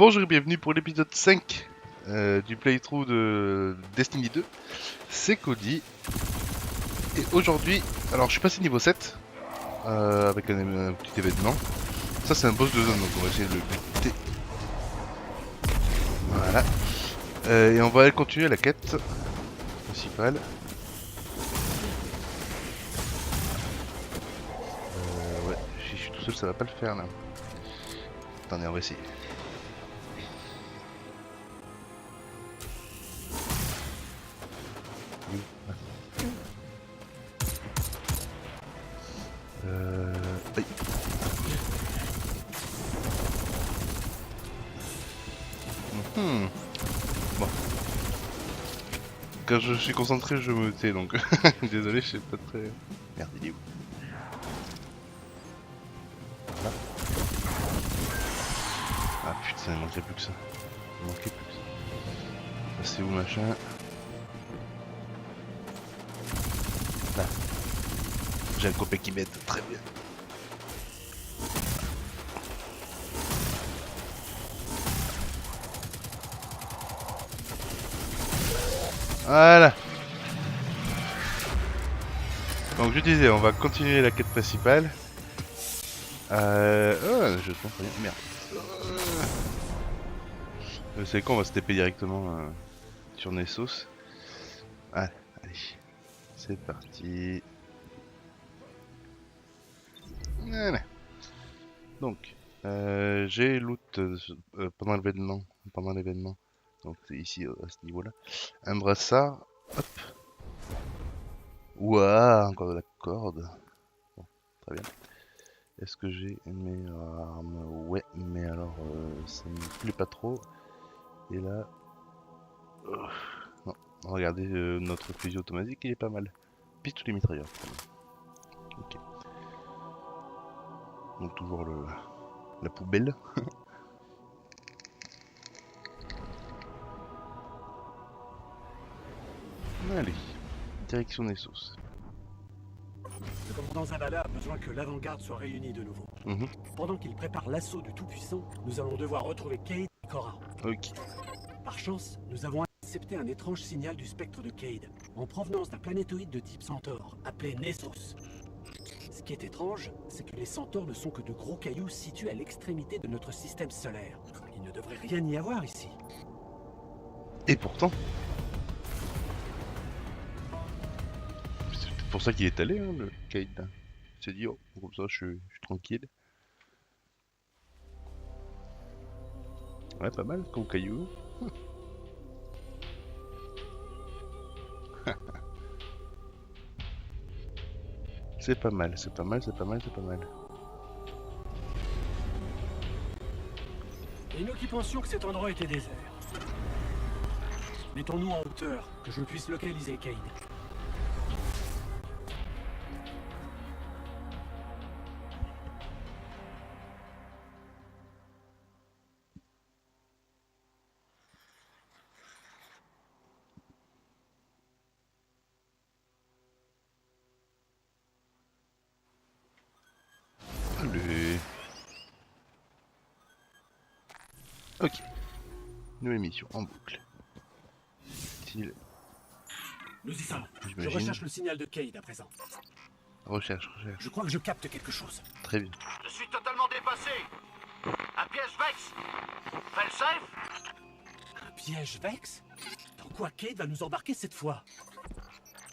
Bonjour et bienvenue pour l'épisode 5 du playthrough de Destiny 2. C'est Cody. Et aujourd'hui, alors je suis passé niveau 7 avec un petit événement. Ça c'est un boss de zone, donc on va essayer de le buter. Voilà. Et on va aller continuer la quête principale. Ouais, si je suis tout seul ça va pas le faire là. Attendez, on va essayer. Aïe. Bon. Quand je suis concentré, je me tais donc. Désolé, je sais pas très. Merde, il est où? Voilà. Ah putain, il manquait plus que ça. Il manquait plus que ça. Ça c'est où machin? Là. J'ai un copain qui m'aide, très bien. Voilà. Donc je disais, on va continuer la quête principale. Je pense rien. Merde. C'est con, on va se taper directement sur Nessos. Ah, allez. C'est parti. Voilà. Donc, j'ai loot pendant l'événement. Donc c'est ici à ce niveau-là. Un brassard. Hop. Ouah, encore de la corde. Bon, très bien. Est-ce que j'ai mes armes? Ouais, mais alors ça me plaît pas trop. Et là... non, regardez, notre fusil automatique, il est pas mal. Pistolet mitrailleur. Ok. Donc toujours la poubelle. Allez, direction des sauces. Le commandant Zavala a besoin que l'avant-garde soit réunie de nouveau. Pendant qu'il prépare l'assaut du Tout-Puissant, nous allons devoir retrouver Cayde et Cora. Ok. Par chance, nous avons intercepté un étrange signal du spectre de Cayde, en provenance d'un planétoïde de type Centaure, appelé Nessos. Ce qui est étrange, c'est que les centaures ne sont que de gros cailloux situés à l'extrémité de notre système solaire. Il ne devrait rien y avoir ici. Et pourtant... c'est peut-être pour ça qu'il est allé, hein, le Kaïd. Il s'est dit, oh, comme ça je suis tranquille. Ouais, pas mal comme caillou. C'est pas mal, c'est pas mal, c'est pas mal, c'est pas mal. Et nous qui pensions que cet endroit était désert. Mettons-nous en hauteur, que je puisse localiser Cayde. Allez. Ok. Nouvelle mission en boucle. Nous y sommes. Je J'imagine. recherche le signal de Cayde à présent. Recherche. Je crois que je capte quelque chose. Très bien. Je suis totalement dépassé. Un piège Vex. Fais safe. Un piège Vex? Dans quoi Cayde va nous embarquer cette fois?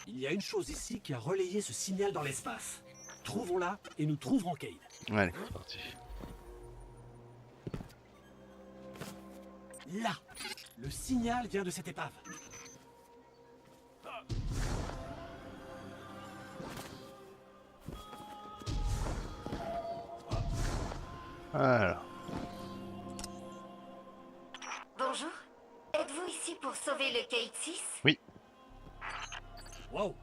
Il y a une chose ici qui a relayé ce signal dans l'espace. Trouvons-la et nous trouverons Cayde. Allez, c'est parti. Là! Le signal vient de cette épave. Alors. Bonjour. Êtes-vous ici pour sauver le Cayde 6? Oui. Wow!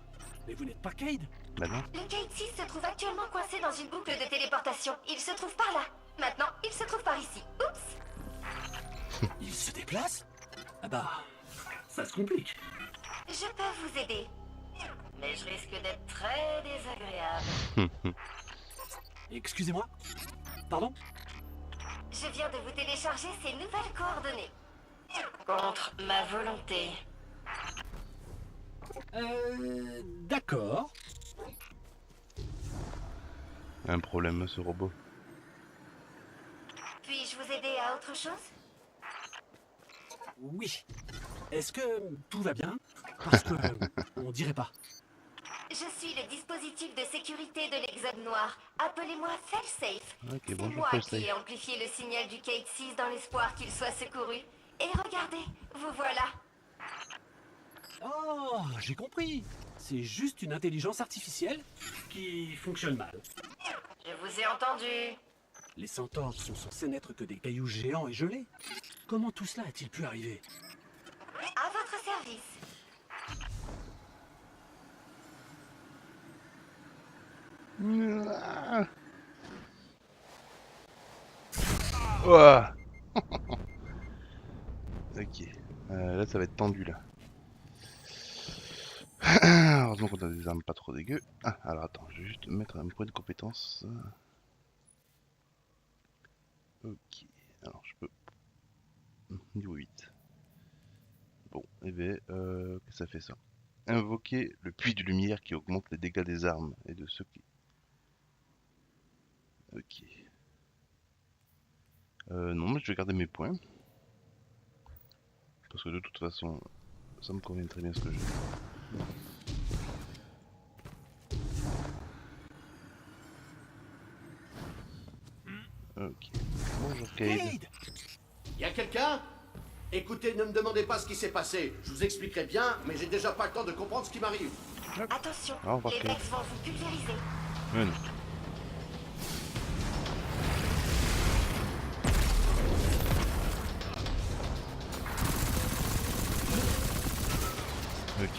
Mais vous n'êtes pas Cayde? Bah non. Le Cayde 6 se trouve actuellement coincé dans une boucle de téléportation. Il se trouve par là. Maintenant, il se trouve par ici. Oups! Il se déplace? Ah bah... ça se complique. Je peux vous aider. Mais je risque d'être très désagréable. Excusez-moi? Pardon? Je viens de vous télécharger ces nouvelles coordonnées. Contre ma volonté. D'accord. Un problème ce robot. Puis-je vous aider à autre chose? Oui. Est-ce que tout va bien? Parce que on dirait pas. Je suis le dispositif de sécurité de l'Exode Noir. Appelez-moi Failsafe. Ok, C'est bonjour moi Failsafe. qui ai amplifié le signal du Cade 6 dans l'espoir qu'il soit secouru. Et regardez, vous voilà. Oh, j'ai compris. C'est juste une intelligence artificielle qui fonctionne mal. Je vous ai entendu. Les centaures sont censés n'être que des cailloux géants et gelés. Comment tout cela a-t-il pu arriver? À votre service. Ouah. Ok. Là, ça va être tendu, là. Heureusement qu'on a des armes pas trop dégueu. Ah, alors attends, je vais juste mettre un point de compétence. Ok. Alors, je peux... Niveau 8. Bon, et bien, qu'est-ce que ça fait, ça? Invoquer le puits de lumière qui augmente les dégâts des armes et de ceux qui... Ok. Non, mais je vais garder mes points. Parce que de toute façon, ça me convient très bien ce que je fais. Ok. Bonjour Cade. Cade! Y a quelqu'un? Écoutez, ne me demandez pas ce qui s'est passé. Je vous expliquerai bien, mais j'ai déjà pas le temps de comprendre ce qui m'arrive. Attention, Au revoir, les Cade. Vex vont vous pulvériser. Non. Ok.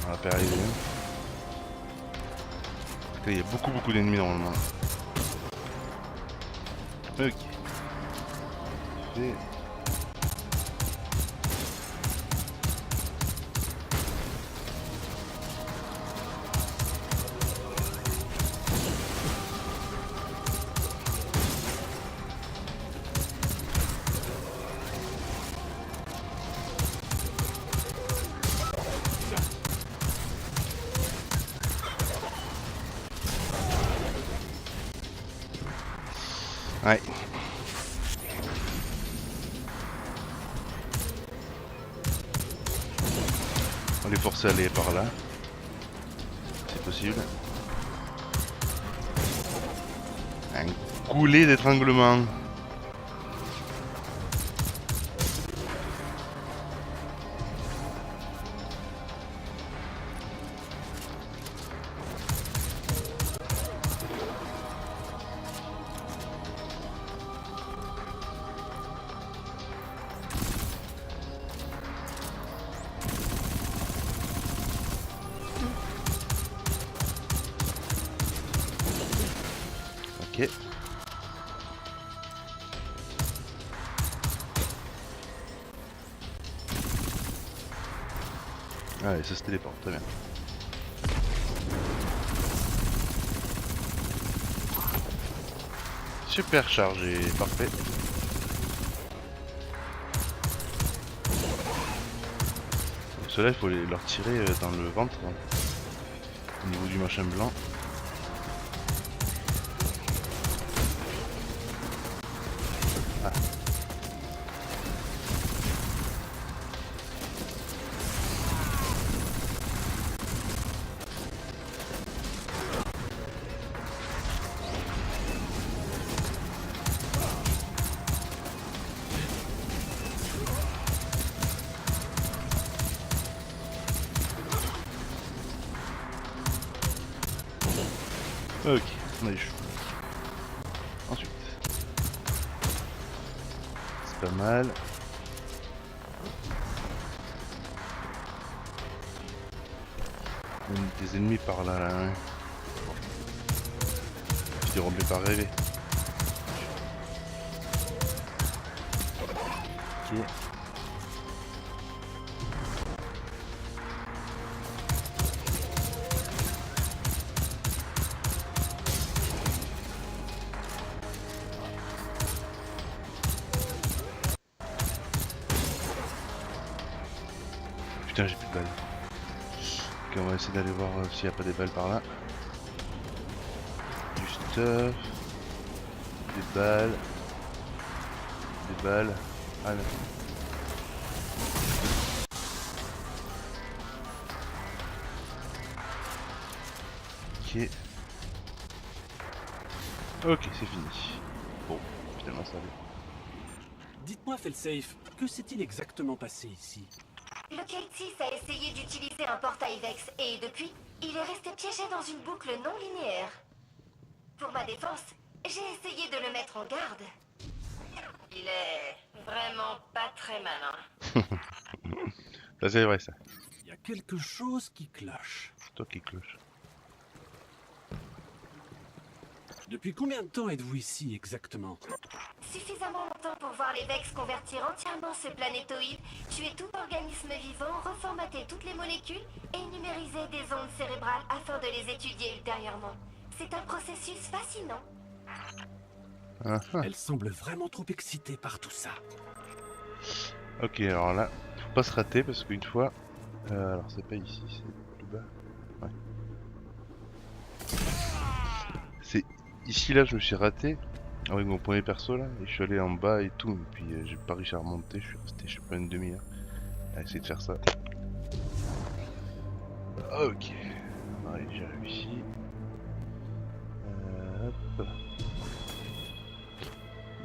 On va pas y arriver. Parce qu'il y a beaucoup d'ennemis normalement. Ok. Fait. Ouais. On les forcer à aller par là. C'est possible. Un goulet d'étranglement. Ok. Allez, ça se téléporte, très bien. Super chargé, parfait. Donc ceux-là, il faut leur tirer dans le ventre, hein, au niveau du machin blanc. Ah. Ok, on a eu chaud. Ensuite. C'est pas mal. Il y a des ennemis par là, là. Hein. Ils diront bien pas rêver. Ok. putain, j'ai plus de balles. Ok, on va essayer d'aller voir s'il n'y a pas des balles par là. Du stuff. Des balles. Des balles. Ah non. Ok. Ok, c'est fini. Bon, finalement ça allait. Dites-moi, Felsafe, que s'est-il exactement passé ici? Le Kate 6 a essayé d'utiliser un portail Vex et depuis, il est resté piégé dans une boucle non linéaire. Pour ma défense, j'ai essayé de le mettre en garde. Il est vraiment pas très malin. Ça c'est vrai ça. Il y a quelque chose qui cloche. C'est toi qui cloche. Depuis combien de temps êtes-vous ici exactement? Suffisamment longtemps pour voir les Vex convertir entièrement ce planétoïde, tuer tout organisme vivant, reformater toutes les molécules et numériser des ondes cérébrales afin de les étudier ultérieurement. C'est un processus fascinant. Ah, ah. Elle semble vraiment trop excitée par tout ça. Ok, alors là, faut pas se rater parce qu'une fois... alors c'est pas ici, c'est plus bas. Ouais. C'est ici là, je me suis raté avec mon premier perso là, et je suis allé en bas et tout, et puis j'ai pas réussi à remonter, je suis resté je sais pas une demi-heure à essayer de faire ça. Ok, ouais, j'ai réussi. Hop.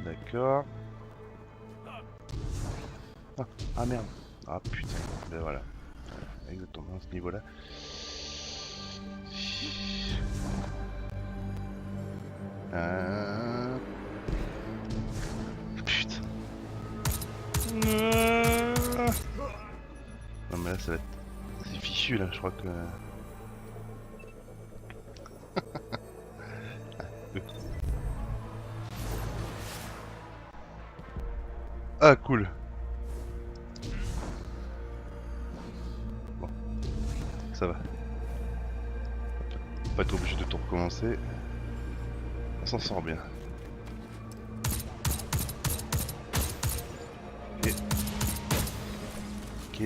D'accord. Ah merde. Ah putain. Ben voilà. Exactement à ce niveau là. Putain. Non mais là ça va être... C'est fichu là, je crois que... Ah cool. Bon, ça va. Pas être obligé de tout recommencer. On s'en sort bien. Ok. Ok.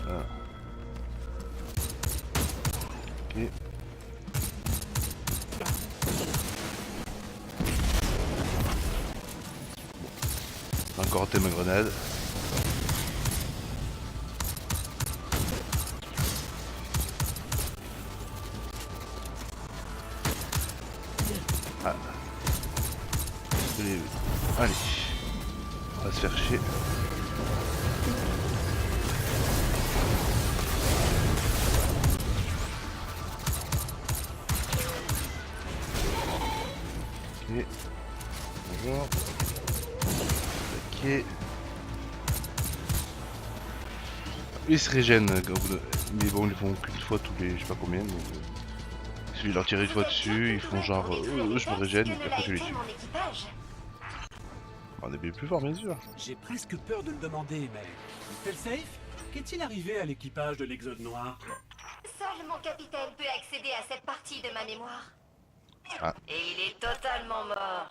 Ah. Ok. Encore raté ma grenade. Ah. Allez. On va se faire chier. Ok. Bonjour. Ok. Ils se régènent, mais bon, ils font qu'une fois tous les je sais pas combien. Donc, il suffit de leur tirer une fois dessus, ils font genre je me régène et puis après je les tue. On est bien plus fort, bien sûr. J'ai presque peur de le demander, mais... Felsafe, qu'est-il arrivé à l'équipage de l'Exode Noir? Seul mon capitaine peut accéder à cette partie de ma mémoire. Ah. Et il est totalement mort.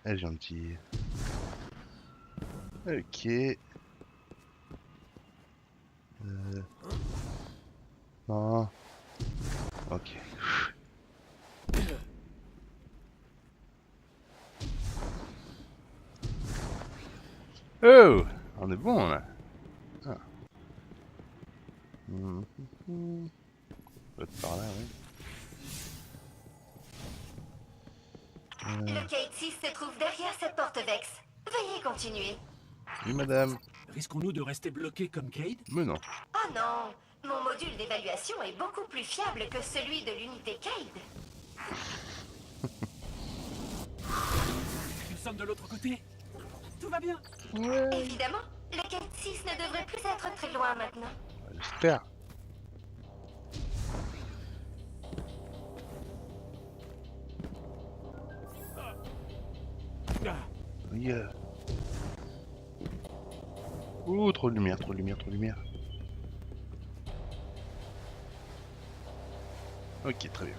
Elle est gentille. Ok. Non. Ok. Oh, on est bon là. Ah. Peut-être par là, oui. Le Kate 6 se trouve derrière cette porte Vex. Veuillez continuer. Oui, madame. Risquons-nous de rester bloqués comme Cade? Mais non. Oh non, mon module d'évaluation est beaucoup plus fiable que celui de l'unité Cade. Nous sommes de l'autre côté. Tout va bien. Évidemment, le Kate 6 ne devrait plus être très loin maintenant. J'espère. Yeah. Ouh, trop de lumière, trop de lumière, trop de lumière. Ok, très bien.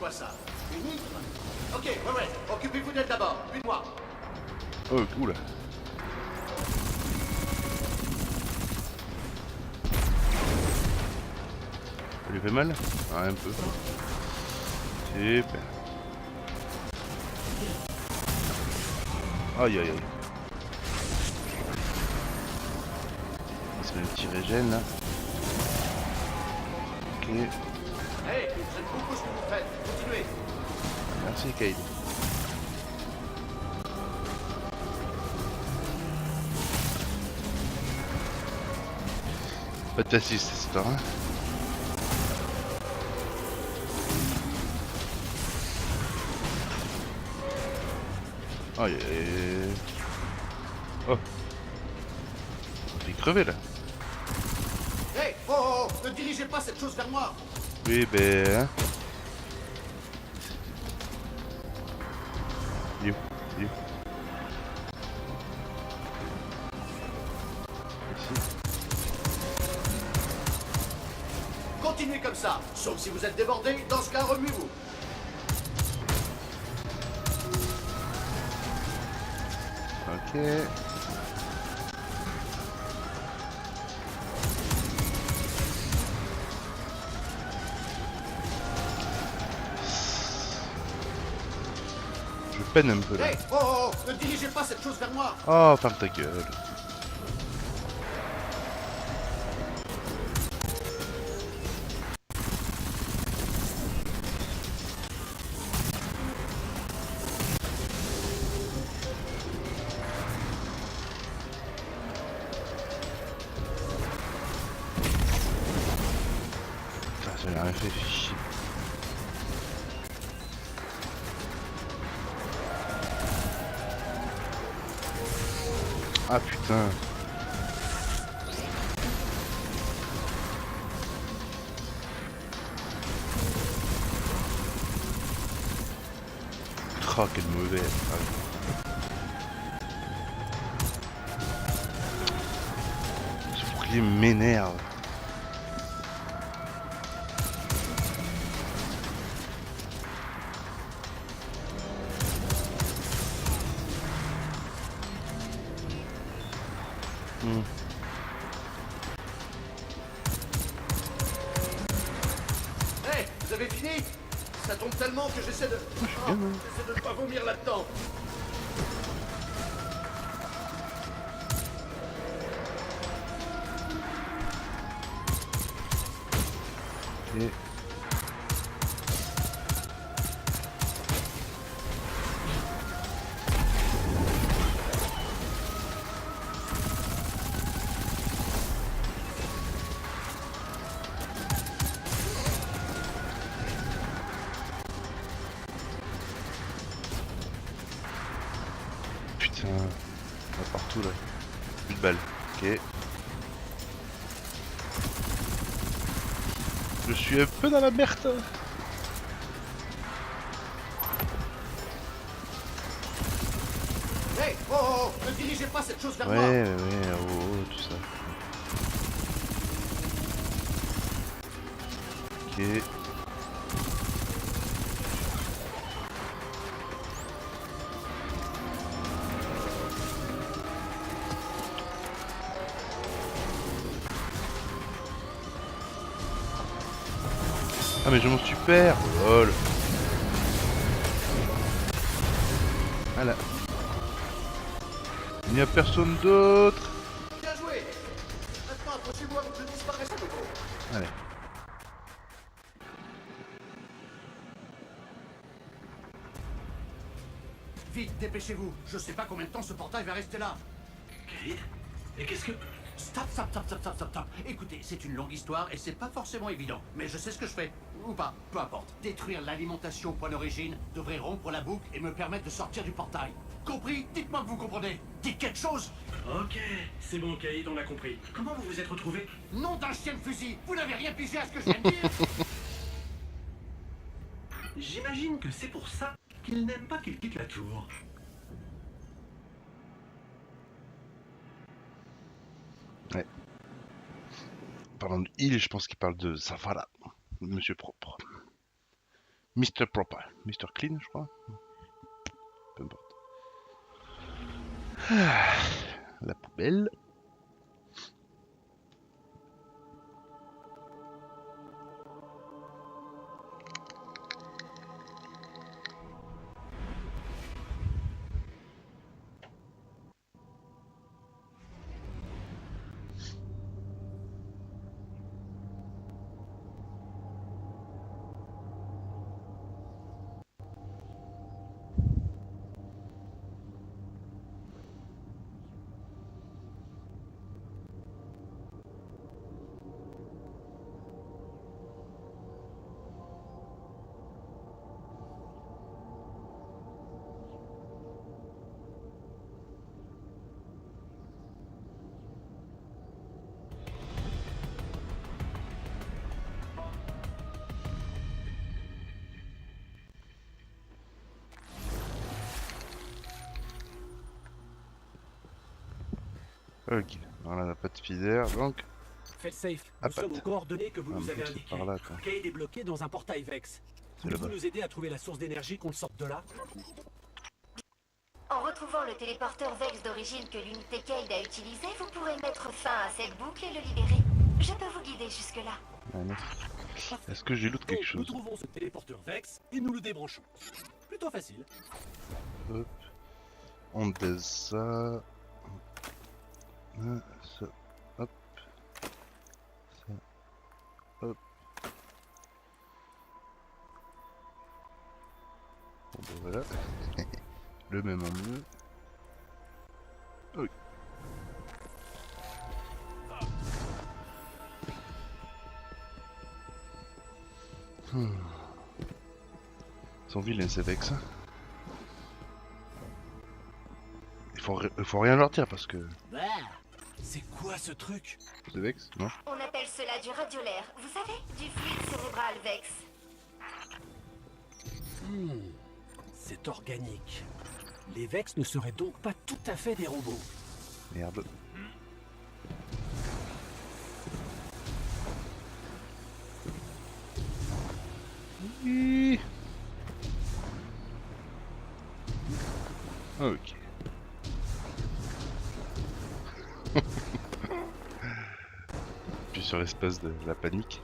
quoi ça? Une hydre? Ok, ouais, occupez-vous d'elle d'abord, puis moi. Oh, cool. Ça lui fait mal? Ah, un peu. Super. Aïe aïe aïe. C'est un petit régène là. Ok. Hey, j'aime beaucoup ce que vous faites. Continuez. Merci Cade. Pas de facile cette histoire. Hein. Aïe aïe aïe. Oh. On fait crever là. Hey, oh, ne dirigez pas cette chose vers moi. Oui ben. Hein. You. You. Ici. Continuez comme ça, sauf si vous êtes débordé, dans ce cas, remuez-vous. Ok. Je peine un peu là. Hey, oh, ne dirigez pas cette chose vers moi. Oh, ferme ta gueule. Putain, ça n'a rien fait chier. Ah putain. Oh quel mauvais. Ah, ce bouclier m'énerve. Hey, vous avez fini? Ça tombe tellement que j'essaie de... bien, moi. j'essaie de ne pas vomir là-dedans. Et... Putain, on va partout là. Plus de balles. Ok. Je suis un peu dans la merde. Hey, oh, ne dirigez pas cette chose vers moi. Ouais, oh, tout ça. Ok. Ah mais je m'en suis perds. Lol. Voilà. Il n'y a personne d'autre. Bien joué. Maintenant, approchez-vous avant que je disparaisse à nouveau. Allez. Vite, dépêchez-vous. Je sais pas combien de temps ce portail va rester là. Cade? Et qu'est-ce que... Stop. Écoutez, c'est une longue histoire et c'est pas forcément évident. Mais je sais ce que je fais. Ou pas, peu importe. Détruire l'alimentation au point d'origine devrait rompre la boucle et me permettre de sortir du portail. Compris? Dites-moi que vous comprenez. Dites quelque chose. Ok, c'est bon, Cade, on a compris. Comment vous vous êtes retrouvés? Nom d'un chien de fusil. Vous n'avez rien pigé à ce que je viens de dire. J'imagine que c'est pour ça qu'il n'aime pas qu'il quitte la tour. Ouais. Parlant de il, je pense qu'il parle de Zavala. Monsieur propre. Mr. Proper. Mr. Clean, je crois. Peu importe. Ah, la poubelle. Ok, voilà, on n'a pas de feeder, donc... Faites safe. Ah, Nous sommes aux coordonnées que vous Ah, nous mais avez c'est indiquées. par là, quoi. Cade est bloqué dans un portail Vex. C'est Pouvez-vous là-bas. nous aider à trouver la source d'énergie qu'on sorte de là? En retrouvant le téléporteur Vex d'origine que l'unité Cade a utilisé, vous pourrez mettre fin à cette boucle et le libérer. Je peux vous guider jusque-là. Ah, non. Parfait. Est-ce que j'ai loot quelque Donc, nous chose? trouvons ce téléporteur Vex et nous le débranchons. Plutôt facile. Hop. On baise ça. Ah, ça. Hop. Ça. Hop. Bon, ben voilà. Le même en mieux. Oui. Ils sont vilains ces Vex. Il faut rien leur dire parce que... Bah, c'est quoi ce truc? Ces Vex, non? On appelle cela du radiolaire. Vous savez, du fluide cérébral Vex. C'est organique. Les Vex ne seraient donc pas tout à fait des robots. Merde. Oui. Ok. Puis sur l'espace de la panique.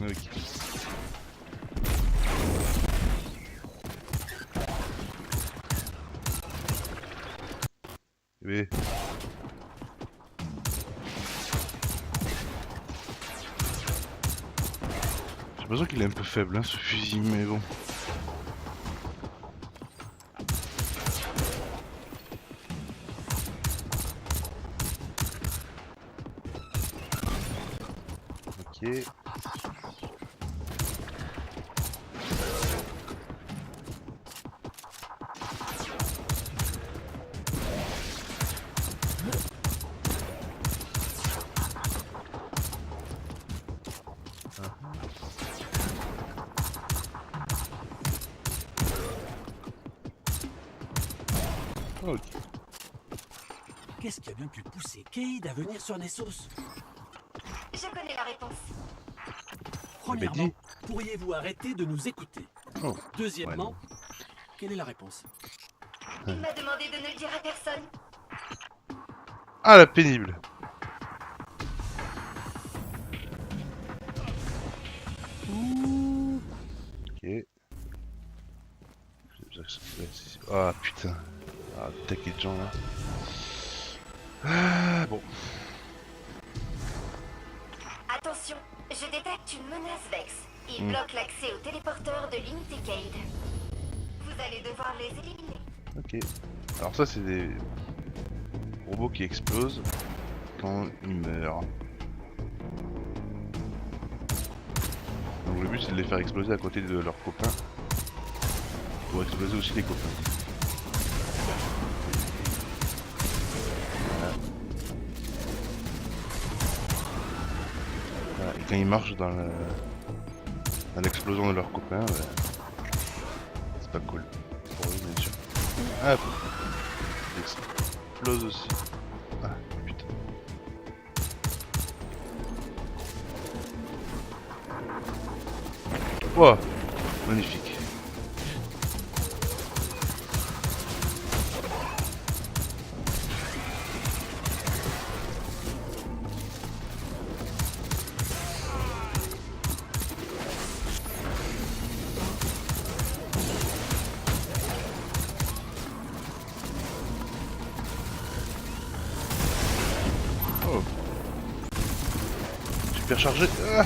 Ok. Oui. J'ai l'impression qu'il est un peu faible, hein, ce fusil, mais bon. Ok. Ok. Qu'est-ce qui a bien pu pousser Cade à venir sur Nessos? Je connais la réponse. Premièrement, dit. pourriez-vous arrêter de nous écouter? Oh. Deuxièmement, quelle est la réponse? Il m'a demandé de ne le dire à personne. Ah, la pénible. Ok. Ah putain. Ah, taquet de gens là. Ah, bon. Attention, je détecte une menace Vex. Il bloque l'accès au téléporteur de l'unité Cade. Vous allez devoir les éliminer. Ok. Alors ça c'est des robots qui explosent quand ils meurent. Donc le but c'est de les faire exploser à côté de leurs copains. Pour exploser aussi les copains. Voilà. Voilà. Et quand ils marchent dans l'explosion de leurs copains, c'est pas cool. Pour eux bien sûr. Ah, il explose aussi. Ah putain. Wow, magnifique. Oh. Super chargé. Ah.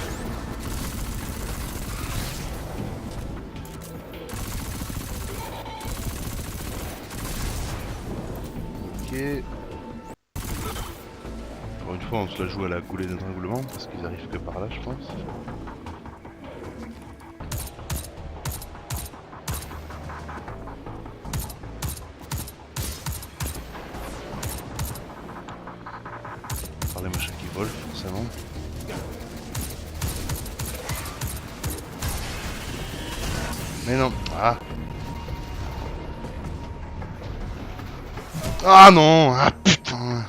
Ok. Encore une fois, on se la joue à la goulée d'étranglement parce qu'ils arrivent que par là, je pense. Par les machins qui volent, forcément. Mais non. Ah. Ah non. Ah putain.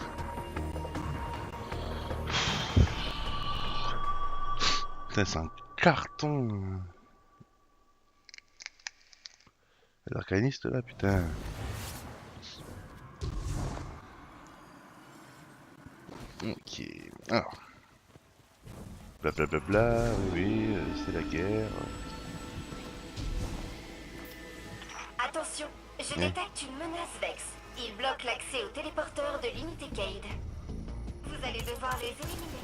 Putain, c'est un carton. L'arcaniste là, putain. Ok. Alors. Blablabla. Oui, c'est la guerre. Attention, je détecte une menace Vex. Il bloque l'accès au téléporteur de l'unité Cade. Vous allez devoir les éliminer.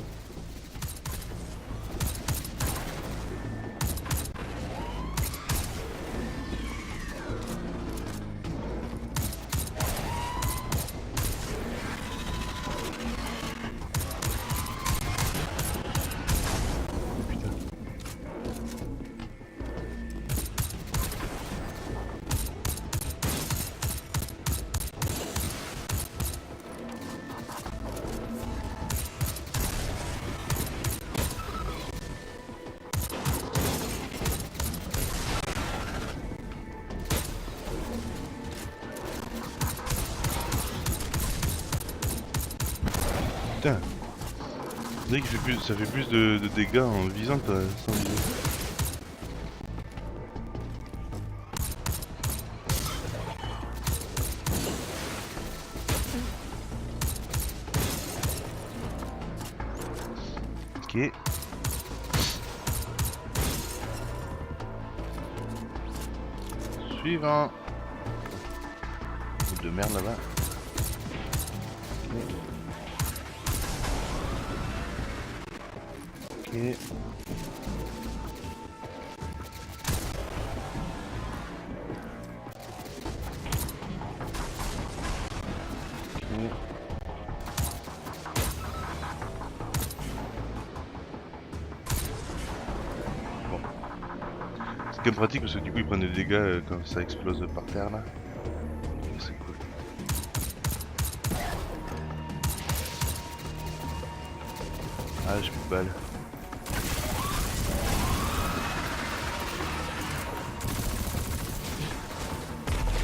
Putain. On dirait qu'il fait plus, ça fait plus de dégâts en visant que sans viser. Ok. Suivant. De merde là-bas. Ok. Ok. Bon. C'est quand même pratique parce que du coup ils prennent des dégâts quand ça explose par terre là. C'est cool. Ah, j'ai plus de balles.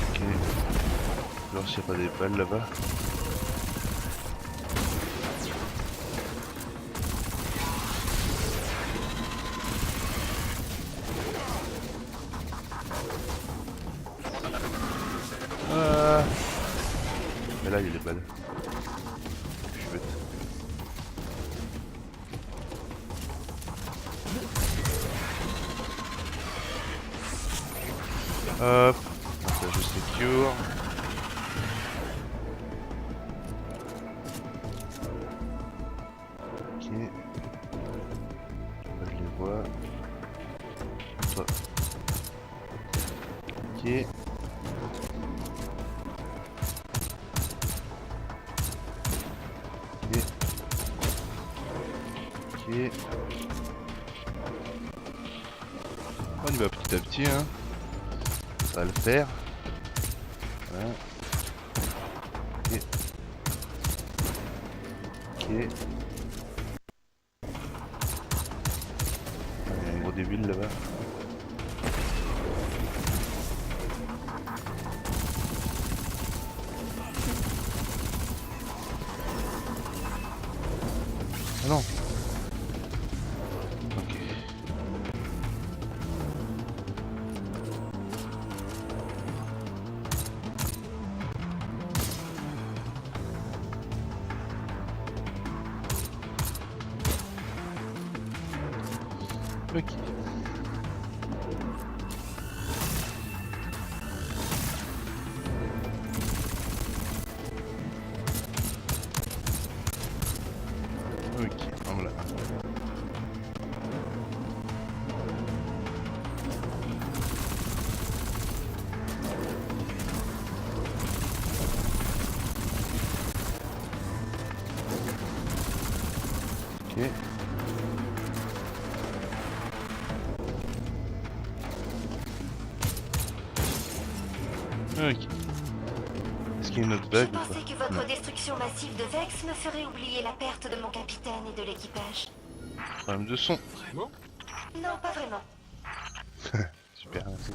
Ok. Alors s'il n'y a pas des balles là-bas. Mais là il y a des balles. Je suis bête. Hop. Ça je secure. Ok. Là je les vois. Toi. Ok. Ok. On y va petit à petit, hein. Ça va le faire. Voilà. Ok. Ok. Il y a un gros débile là-bas. Ah non. Ok. Ok. Ok, voilà. Ok. Ok. Est-ce qu'il y a une autre Je bague ou pas? pensais que votre Non. destruction massive de Vex me ferait oublier la perte de mon capitaine et de l'équipage. Problème de son. Vraiment? Non, pas vraiment. Super, merci.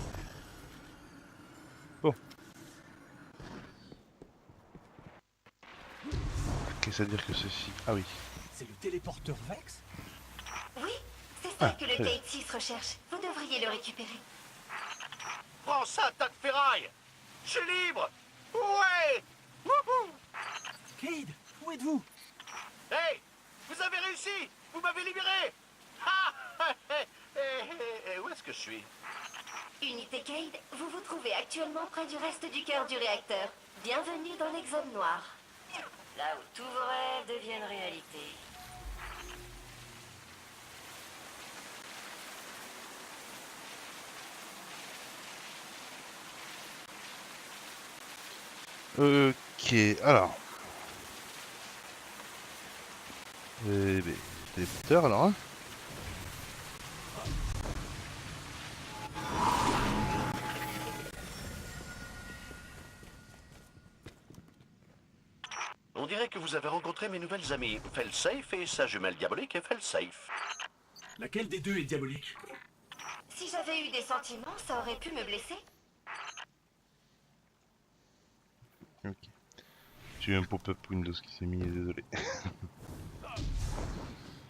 Bon. Qu'est-ce à dire que ceci? Ah oui. C'est le téléporteur Vex? Oui, c'est ça Ah, que le très bien. Gate 6 recherche. Vous devriez le récupérer. Prends ça, tas de ferraille! Je suis libre! Ouais! Wouhou! Cade, où êtes-vous? Hey! Vous avez réussi! Vous m'avez libéré! Ah! Et où est-ce que je suis? Unité Cade, vous vous trouvez actuellement près du reste du cœur du réacteur. Bienvenue dans l'Exode Noir. Là où tous vos rêves deviennent réalité. Ok, alors. Ben, téléporteur alors, hein. On dirait que vous avez rencontré mes nouvelles amies, Felsafe et sa jumelle diabolique et Felsafe. Laquelle des deux est diabolique? Si j'avais eu des sentiments, ça aurait pu me blesser. Ok. J'ai eu un pop-up Windows qui s'est mis, désolé.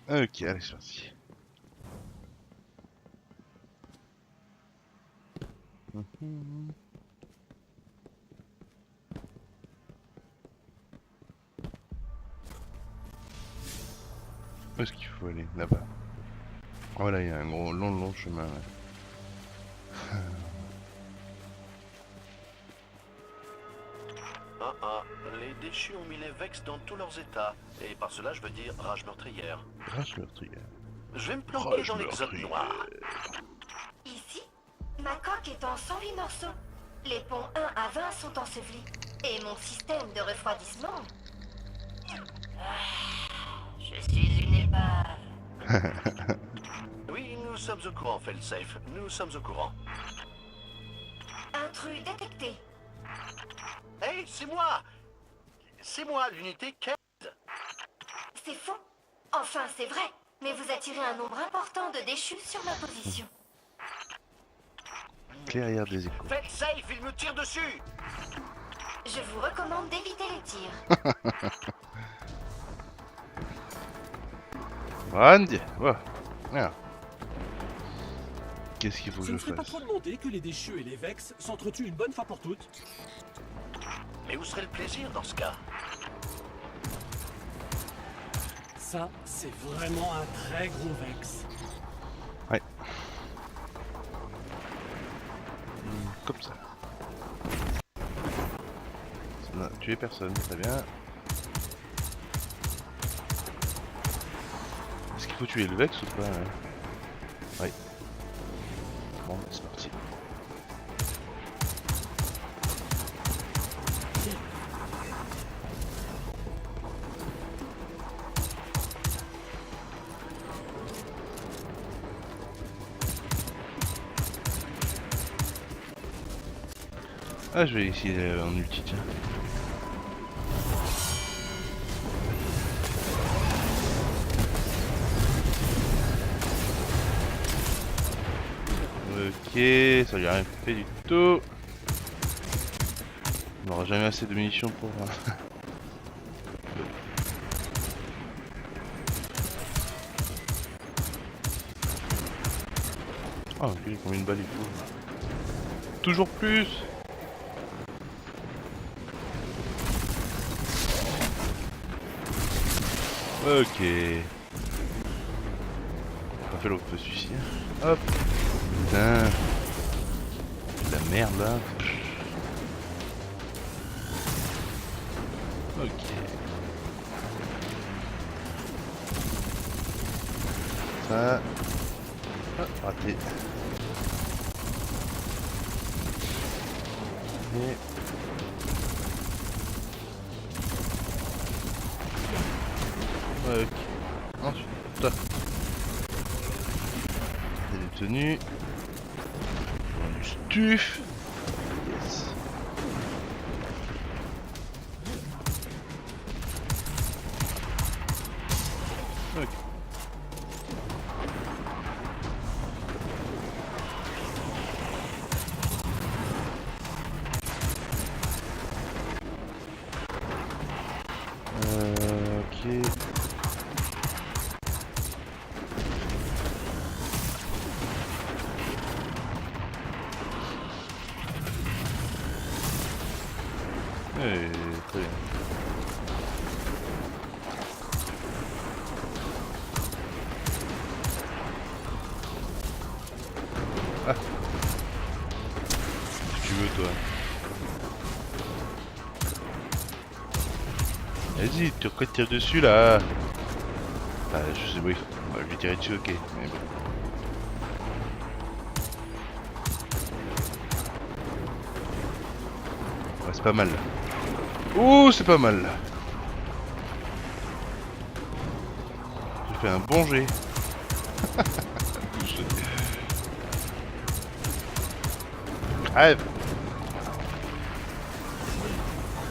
Ok, allez, c'est parti. Mhm. Où est-ce qu'il faut aller? Là-bas. Voilà, il y a un gros long chemin. Là. Ah, les déchus ont mis les Vex dans tous leurs états. Et par cela, je veux dire rage meurtrière. Rage meurtrière. Je vais me planquer Rage dans l'Exode meurtrière. Noir. Ici, ma coque est en 108 morceaux. Les ponts 1 à 20 sont ensevelis. Et mon système de refroidissement... je suis une épave. Oui, nous sommes au courant, Felsafe. Nous sommes au courant. Intrus détecté. Hey, c'est moi! C'est moi, l'unité 15. C'est faux. Enfin, c'est vrai. Mais vous attirez un nombre important de déchus sur ma position. Clairière des échos. Felsafe, il me tire dessus! Je vous recommande d'éviter les tirs. Randy. Ouais. Merde. Qu'est-ce qu'il faut que Ce je ne serait pas fasse? trop demandé que les déchus et les Vex s'entretuent une bonne fois pour toutes? Mais où serait le plaisir dans ce cas? Ça, c'est vraiment un très gros Vex. Ouais. Comme ça. Ça n'a tué personne, très bien. Est-ce qu'il faut tuer le Vex ou pas? Ouais. Bon, c'est parti. Ah, je vais essayer en ulti, tiens. Ok, ça lui a rien fait du tout. On n'aura jamais assez de munitions pour... Ah, ok, combien de balles il faut? Toujours plus! Ok. fait l'autre celui-ci. Hop. Putain. De la merde là. Ok. Ça. Ah, raté. Et... ok. Ensuite, top. Il est tenu. Du stuff. Yes. Ok. Ok. Très bien. Ah. Si tu veux toi. Vas-y, tu tires dessus là. Ah, je sais, oui. On va lui tirer dessus, ok. Mais bon. Ouais, c'est pas mal. Ouh, c'est pas mal. J'ai fait un bon jet. Crève.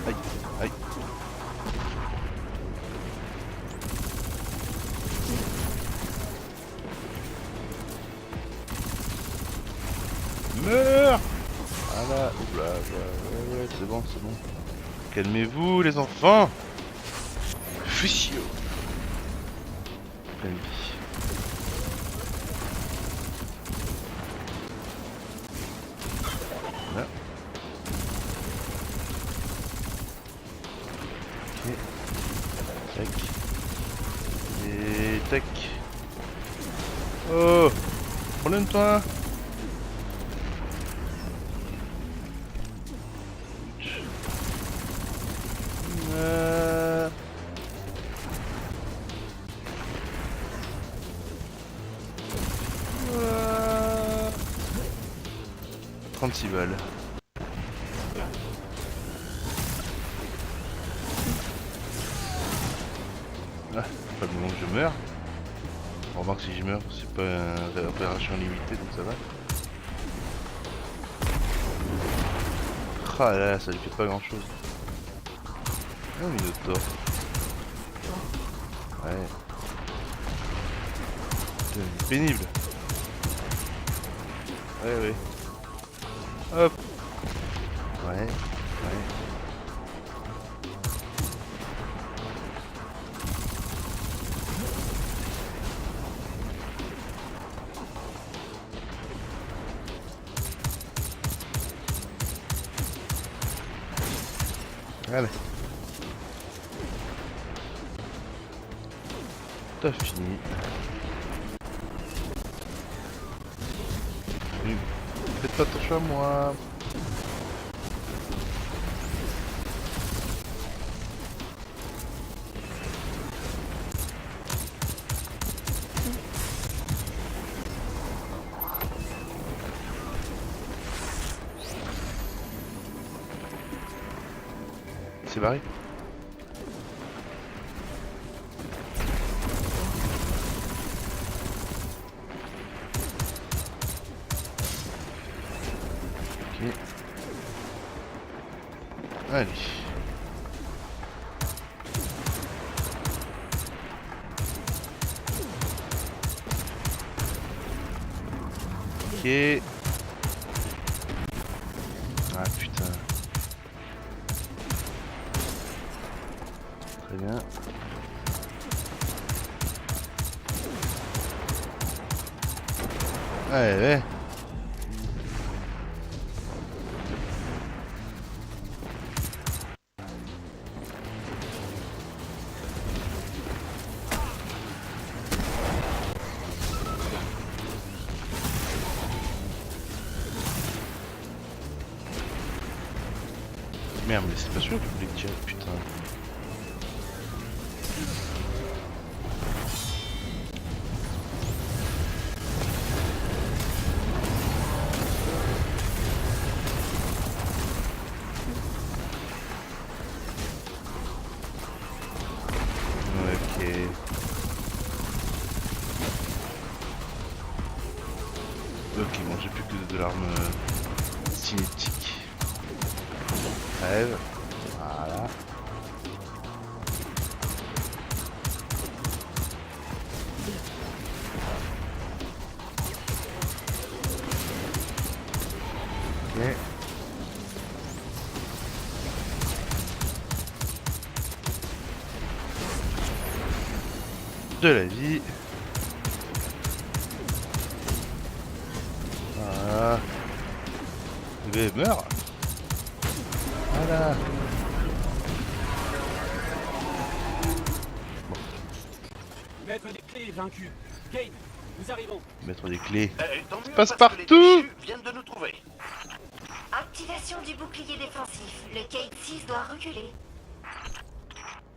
Aïe, aïe. Meurs. Voilà, oula, ouais, c'est bon, c'est bon. Calmez-vous les enfants. Fussio. Pleine vie. Là. Ok. Tac. Et tac. Oh. Problème-toi. Euh... 36 balles. Ah, pas le moment que je meurs. On remarque si je meurs, c'est pas une opération limitée donc ça va. Ah là, ça lui fait pas grand chose. Oh, Minotaur. Ouais. C'est pénible. Ouais, ouais. Hop. Ouais, ouais. Allez. T'as fini. Faites pas attention à moi. C'est barré. Ok. Allez. Ok. Ah putain. Très bien. Allez, allez. Merde, mais c'est pas sûr que je voulais tirer, putain. Ok. Ok, bon, j'ai plus que de l'arme cinétique. Rêve. Voilà. Ok. De la vie. Voilà. Bébé meurt. Voilà. Maître des clés est vaincu. Cade, nous arrivons. Mettre des clés. Tant mieux, Passe parce que les partout. déchus viennent de nous trouver. Activation du bouclier défensif. Le Cade 6 doit reculer.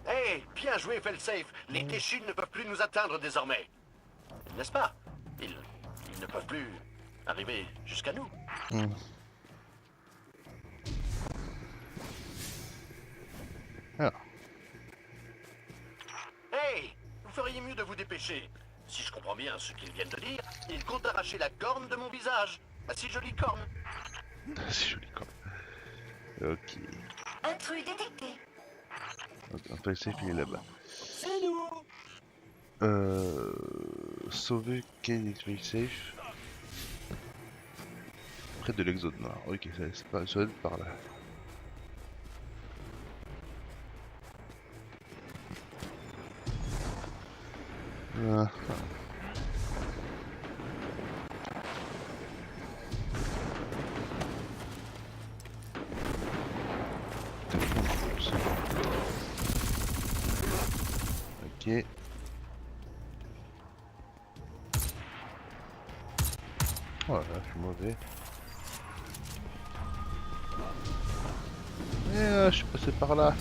Hey, bien joué, Felsafe. Les déchus ne peuvent plus nous atteindre désormais. N'est-ce pas? Ils ne peuvent plus arriver jusqu'à nous. Hmm. Alors, Hey, vous feriez mieux de vous dépêcher. Si je comprends bien ce qu'ils viennent de dire, ils comptent arracher la corne de mon visage. Ma si jolie corne. c'est joli quand même. Ok. Intrus détecté. Un peu safe, il est là-bas. C'est nous. Sauver Kane Electric Safe. Près de l'exode noir. Ok, ça va être par là. Ah. Ok. Voilà, je suis mauvais. Je suis passé par là.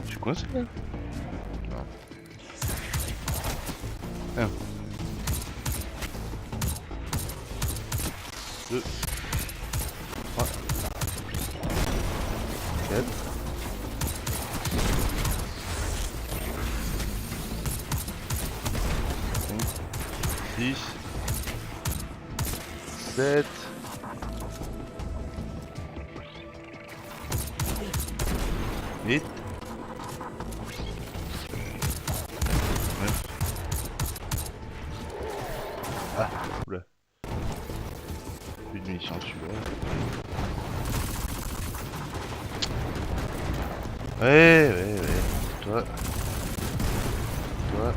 Je suis coincé là. Non. Un. 2. 3. 4. 6, 7, 8, 9. Ah, oula. Plus de munitions celui-là. Ouais. Toi. Toi.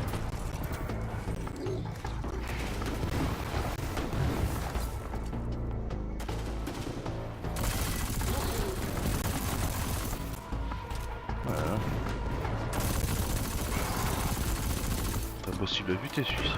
Voilà. Impossible à buter celui-ci.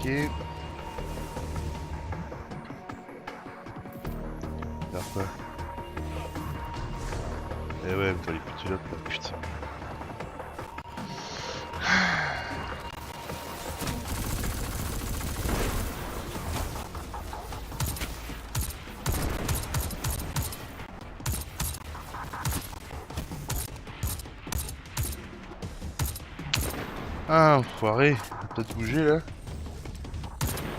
Ok. Alors quoi? Eh ouais, mais fallait plus là, putain. Ah, enfoiré, t'as peut-être bougé là?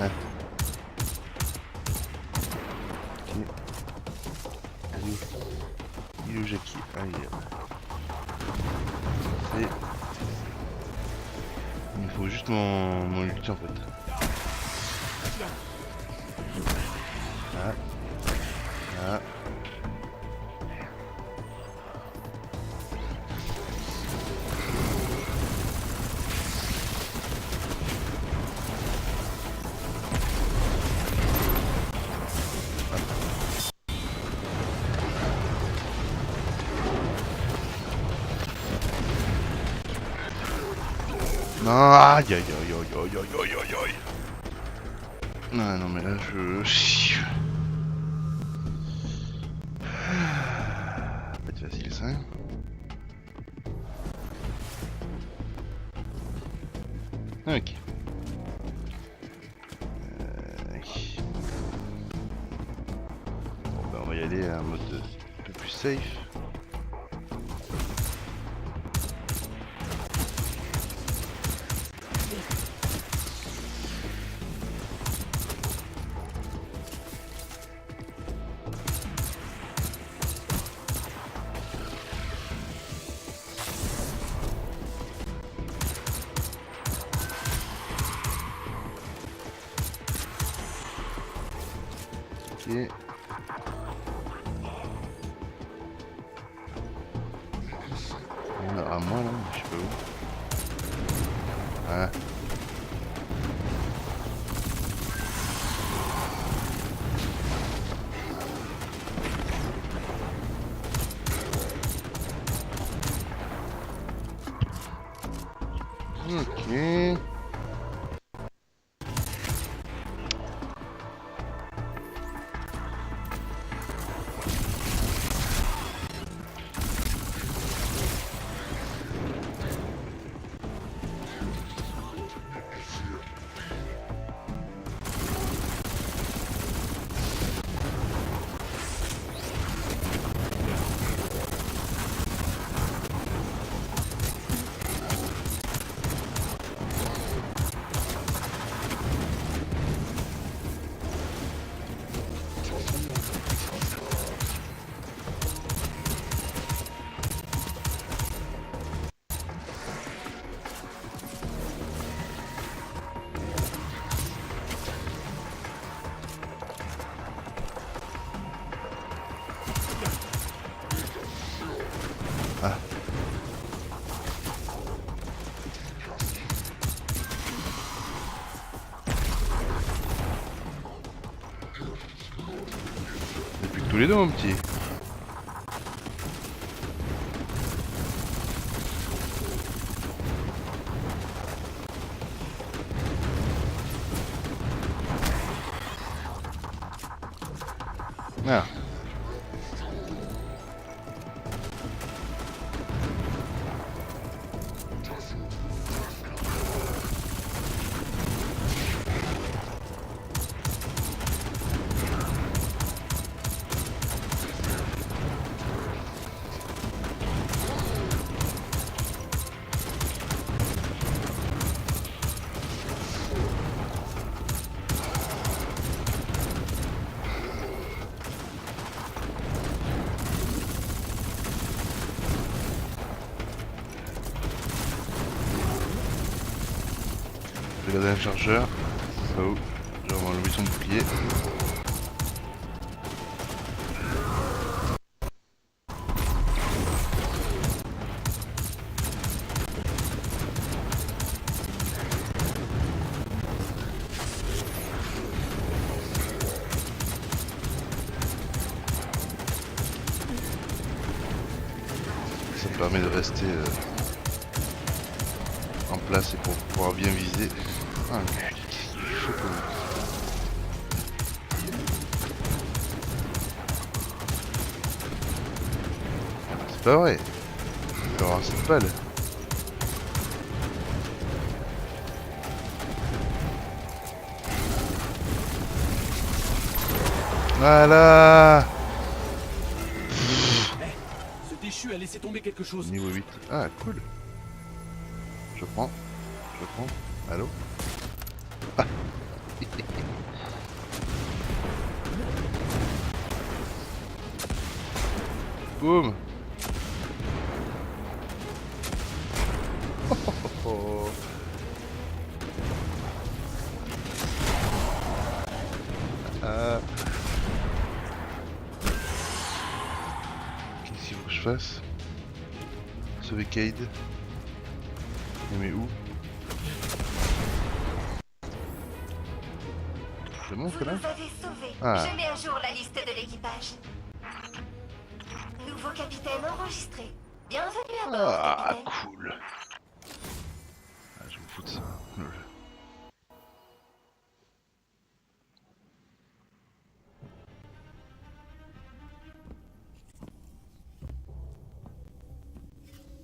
Ah. Ok. Il est où Jackie? Ah, il est là. C'est... Il me faut faut juste mon ulti en fait. Ah. Ah. Non, aïe aïe aïe aïe aïe aïe aïe aïe aïe. Non, non mais là je... Pas être facile ça. Ok. Bon bah on va y aller à un mode un peu plus safe. Ok. On a à moi là, je sais pas où. Ah. Ok. Ah. Depuis que tous les deux mon petit. Ah. Je vais garder un chargeur. Oh, je vais enlever son bouclier. Ça me permet de rester en place et pour pouvoir bien viser. Ah, il faut que... C'est pas vrai. Je vais avoir cette balle. Voilà. Ce déchu a laissé tomber quelque chose. Niveau 8. Ah, cool. Je prends. Je prends. Allô? Ah. Boum. Oh, oh, oh. Qu'est-ce qu'il faut que je fasse? Sauver Cayde. Mais où? C'est bon, Vous que là? nous avez sauvés. Ah. Je mets à jour la liste de l'équipage. Nouveau capitaine enregistré. Bienvenue à bord, Ah, capitaine. cool. Ah, je me fous de ça.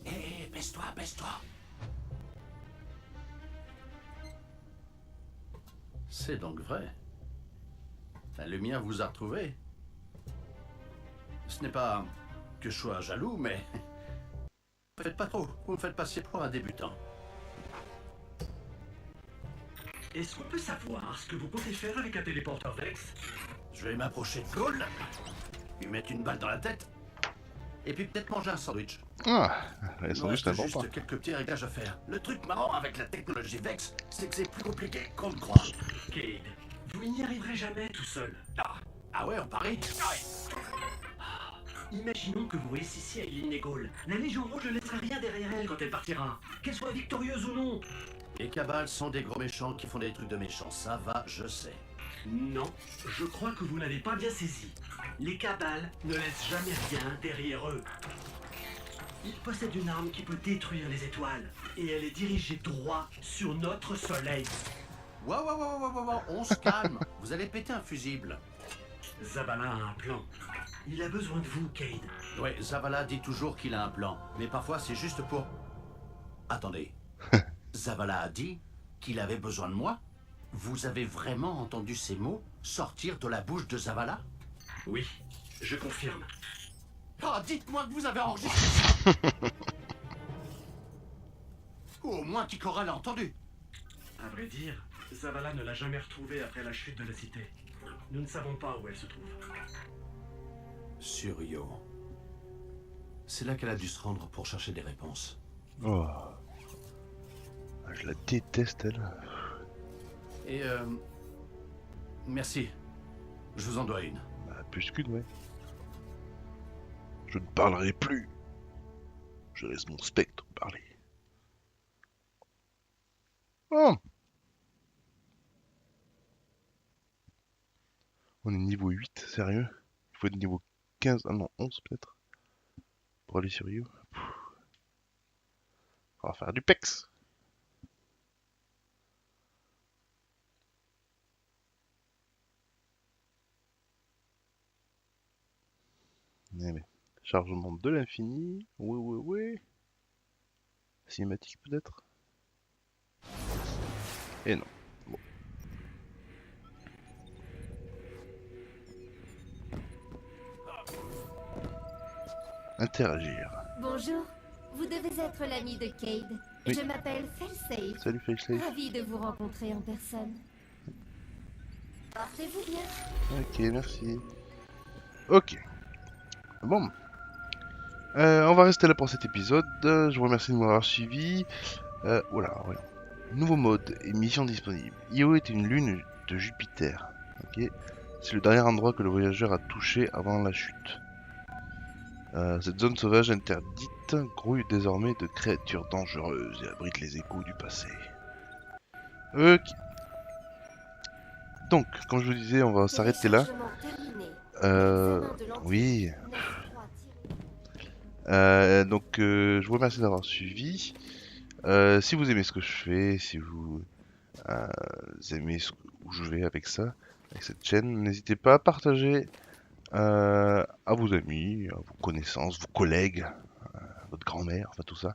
Hé, baisse-toi, baisse-toi. C'est donc vrai. Le mien vous a retrouvé. Ce n'est pas que je sois jaloux, mais... Faites pas trop, vous me faites passer pour un débutant. Est-ce qu'on peut savoir ce que vous comptez faire avec un téléporteur Vex? Je vais m'approcher de Cole, lui mettre une balle dans la tête, et puis peut-être manger un sandwich. Ah, les Il me sandwichs, reste c'est juste important. quelques petits réglages à faire. Le truc marrant avec la technologie Vex, c'est que c'est plus compliqué qu'on ne croit. Cayde, vous n'y arriverez jamais tout seul. Ah ouais, on parie? Imaginons que vous réussissiez à éliminer Gaulle. La Légion Rouge ne laissera rien derrière elle quand elle partira. Qu'elle soit victorieuse ou non. Les cabales sont des gros méchants qui font des trucs de méchants, ça va, je sais. Non, je crois que vous n'avez pas bien saisi. Les cabales ne laissent jamais rien derrière eux. Ils possèdent une arme qui peut détruire les étoiles. Et elle est dirigée droit sur notre soleil. Wow, on se calme. Vous allez péter un fusible. Zavala a un plan. Il a besoin de vous, Cayde. Ouais, Zavala dit toujours qu'il a un plan, mais parfois c'est juste pour... Attendez. Zavala a dit qu'il avait besoin de moi? Vous avez vraiment entendu ces mots sortir de la bouche de Zavala? Oui, je confirme. Ah, dites-moi que vous avez enregistré ça. Ou au moins qu'Ikora l'a entendu. À vrai dire, Zavala ne l'a jamais retrouvée après la chute de la cité. Nous ne savons pas où elle se trouve. Sur Io. C'est là qu'elle a dû se rendre pour chercher des réponses. Oh. Ah, je la déteste, elle. Et merci. Je vous en dois une. Bah, plus qu'une, ouais. Je ne parlerai plus. Je laisse mon spectre parler. Oh. On est niveau 8, sérieux? Il faut être niveau 15, ah non, 11 peut-être. Pour aller sur Io. On va faire du PEX. Allez. Chargement de l'infini. Oui. Cinématique peut-être. Et non. Bon. Interagir. Bonjour, vous devez être l'ami de Cayde. Oui. Je m'appelle Failsafe. Salut Facesafe. Ravie de vous rencontrer en personne. Portez-vous bien. Ok, merci. Ok. Bon. On va rester là pour cet épisode. Je vous remercie de m'avoir suivi. Voilà, ouais. Nouveau mode et mission disponible. Io est une lune de Jupiter. Ok. C'est le dernier endroit que le voyageur a touché avant la chute. Cette zone sauvage interdite grouille désormais de créatures dangereuses et abrite les échos du passé. Ok. Donc, comme je vous disais, on va s'arrêter là. Téléchargement terminé. Oui. Donc, je vous remercie d'avoir suivi. Si vous aimez ce que je fais, si vous aimez où je vais avec ça, avec cette chaîne, n'hésitez pas à partager à vos amis, à vos connaissances, vos collègues, à votre grand-mère, enfin tout ça,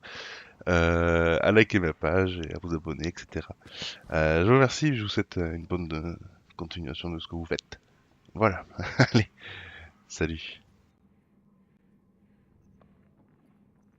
à liker ma page et à vous abonner, etc. Je vous remercie, je vous souhaite une bonne continuation de ce que vous faites. Voilà, allez, salut.